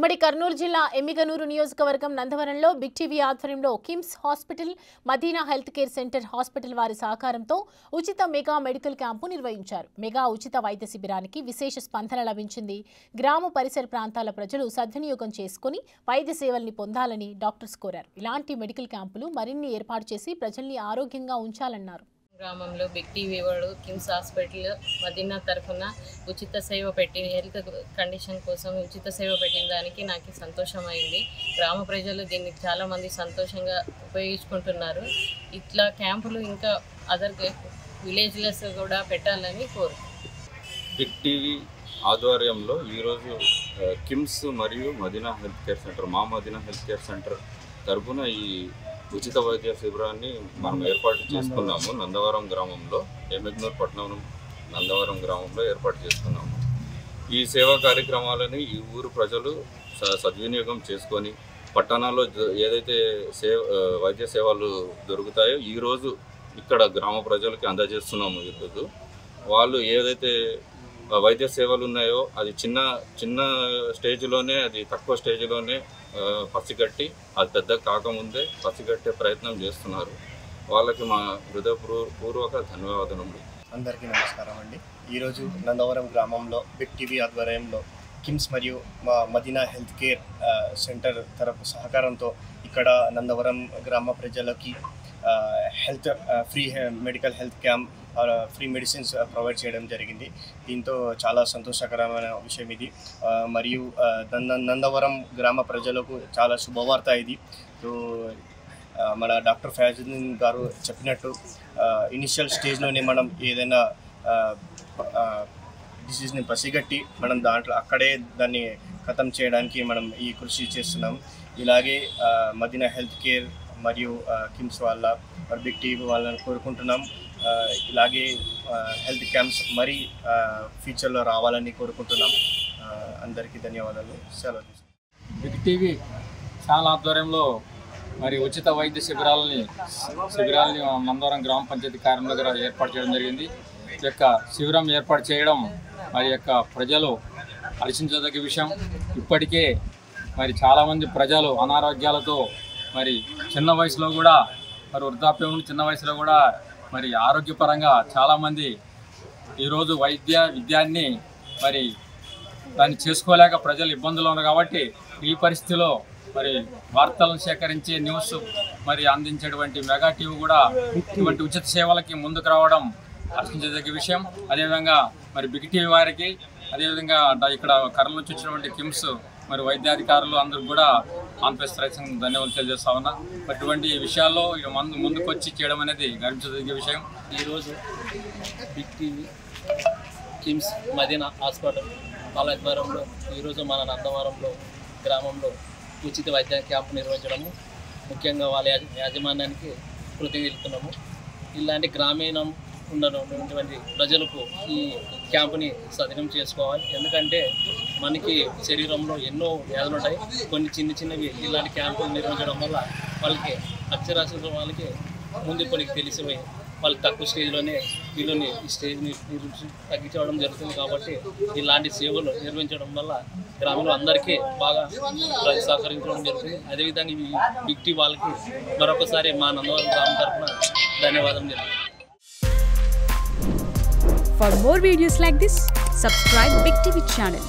ఉమ్మడి కర్నూలు జిల్లా ఎమ్మిగనూరు నియోజకవర్గం నందవరంలో బిగ్ టీవీ ఆధ్వర్యంలో KIMS hospital, Madina health care centre hospital వారి సహకారంతో ఉచిత మెగా మెడికల్ క్యాంపు నిర్వహించారు. మెగా ఉచిత వైద్య శిబిరానికి విశేష స్పందన లభించింది. గ్రామ పరిసర ప్రాంతాల ప్రజలు సద్వినియోగం చేసుకుని వైద్య సేవల్ని పొందాలని డాక్టర్స్ కోరారు. ఇలాంటి మెడికల్ క్యాంపులు మరిన్ని ఏర్పాటు చేసి ప్రజల్ని ఆరోగ్యంగా ఉంచాలన్నారు. గ్రామంలో బిగ్ టీవీ వాడు కిమ్స్ హాస్పిటల్ మదీనా తరఫున ఉచిత సేవ పెట్టి హెల్త్ కండిషన్ కోసం ఉచిత సేవ పెట్టిన దానికి నాకు సంతోషమైంది. గ్రామ ప్రజలు దీన్ని చాలామంది సంతోషంగా ఉపయోగించుకుంటున్నారు. ఇట్లా క్యాంపులు ఇంకా అదర్ విలేజ్లెస్ కూడా పెట్టాలని బిగ్ టీవీ ఆధ్వర్యంలో ఈరోజు కిమ్స్ మరియు Madina health care centre Madina health care centre తరఫున ఈ ఉచిత వైద్య శిబిరాన్ని మనం ఏర్పాటు చేసుకున్నాము. నందవరం గ్రామంలో, ఎమ్మిగనూరు పట్టణం నందవరం గ్రామంలో ఏర్పాటు చేసుకున్నాము. ఈ సేవా కార్యక్రమాలని ఈ ఊరు ప్రజలు సద్వినియోగం చేసుకొని పట్టణాల్లో ఏదైతే వైద్య సేవలు దొరుకుతాయో ఈరోజు ఇక్కడ గ్రామ ప్రజలకి అందజేస్తున్నాము. ఈరోజు వాళ్ళు ఏదైతే వైద్య సేవలు ఉన్నాయో అది చిన్న స్టేజ్లోనే, అది తక్కువ స్టేజ్లోనే పసిగట్టి అది పెద్ద కాకముందే పసిగట్టే ప్రయత్నం చేస్తున్నారు. వాళ్ళకి మా హృదయపూర్వక ధన్యవాదాలు. అందరికీ నమస్కారం అండి. ఈరోజు నందవరం గ్రామంలో బిగ్ టీవీ ఆధ్వర్యంలో కిమ్స్ మరియు మదీనా హెల్త్ కేర్ సెంటర్ తరపు సహకారంతో ఇక్కడ నందవరం గ్రామ ప్రజలకి free medical health camp, free medicines provide చేయడం జరిగింది. దీంతో చాలా సంతోషకరమైన విషయం ఇది. మరియు నందవరం గ్రామ ప్రజలకు చాలా శుభవార్త ఇది. సో మన డాక్టర్ ఫయాజుద్దీన్ గారు చెప్పినట్టు ఇనిషియల్ స్టేజ్లోనే మనం ఏదైనా డిసీజ్ని పసిగట్టి మనం అక్కడే దాన్ని ఖతం చేయడానికి మనం ఈ కృషి చేస్తున్నాం. ఇలాగే మదీనా హెల్త్ కేర్ మరియు కిమ్స్ బిగ్ టీవీ వాళ్ళని కోరుకుంటున్నాం. ఇలాగే హెల్త్ క్యాంప్స్ మరి ఫ్యూచర్లో రావాలని కోరుకుంటున్నాం. అందరికీ ధన్యవాదాలు. సెలవు తీసుకుంటాం. బిగ్ టీవీ ఛానల్ ఆధ్వర్యంలో మరి ఉచిత వైద్య శిబిరాలని నందవరం గ్రామ పంచాయతీ కార్యాలయం దగ్గర ఏర్పాటు చేయడం జరిగింది. ఈ యొక్క శిబిరం ఏర్పాటు చేయడం మరి యొక్క ప్రజలు హర్షించదగ్గ విషయం. ఇప్పటికే మరి చాలామంది ప్రజలు అనారోగ్యాలతో మరి చిన్న వయసులో కూడా మరి వృద్ధాప్యం చిన్న వయసులో కూడా మరి ఆరోగ్యపరంగా చాలామంది ఈరోజు విద్యాన్ని మరి దాన్ని చేసుకోలేక ప్రజలు ఇబ్బందులు ఉన్నారు. కాబట్టి ఈ పరిస్థితిలో మరి వార్తలను సేకరించే న్యూస్ మరి అందించేటువంటి మెగా టీవీ కూడా ఇటువంటి ఉచిత సేవలకి ముందుకు రావడం హర్షించదగ్గ విషయం. అదేవిధంగా మరి బిగ్ టీవీ వారికి, అదేవిధంగా ఇక్కడ కర్నూలు నుంచి వచ్చినటువంటి కిమ్స్ మరి వైద్యాధికారులు అందరూ కూడా ఆంధ్రప్రదేశ్ రైతు ధన్యవాదాలు తెలియజేస్తా ఉన్నా. అటువంటి విషయాల్లో ముందుకు వచ్చి చేయడం అనేది గర్వించదగ్గ విషయం. ఈరోజు big TV KIMS Madina hospital వాళ్ళ ఆధ్వర్యంలో ఈరోజు మన నందవరంలో గ్రామంలో ఉచిత వైద్య క్యాంపు నిర్వహించడము, ముఖ్యంగా వాళ్ళ యాజమాన్యానికి కృతజ్ఞతలు. ఇలాంటి గ్రామీణం ఉన్నటువంటి ప్రజలకు ఈ క్యాంపుని సద్వినియోగం చేసుకోవాలి. ఎందుకంటే మనకి శరీరంలో ఎన్నో వ్యాధులు ఉంటాయి. కొన్ని చిన్నవి ఇలాంటి క్యాంపులు నిర్వహించడం వల్ల వాళ్ళకి అక్షరాస్యత వాళ్ళకి ముందు కొన్ని తెలిసిపోయి వాళ్ళకి తక్కువ స్టేజ్లోనే వీళ్ళని ఈ స్టేజ్ని తగ్గించడం జరుగుతుంది. కాబట్టి ఇలాంటి సేవలు నిర్వహించడం వల్ల గ్రామంలో అందరికీ బాగా సహకరించడం జరుగుతుంది. అదేవిధంగా ఈ బిగ్ టీవీ వాళ్ళకి మరొకసారి మా నందవరం గ్రామం తరఫున ధన్యవాదం జరుగుతుంది. For more videos like this, subscribe Big TV channel.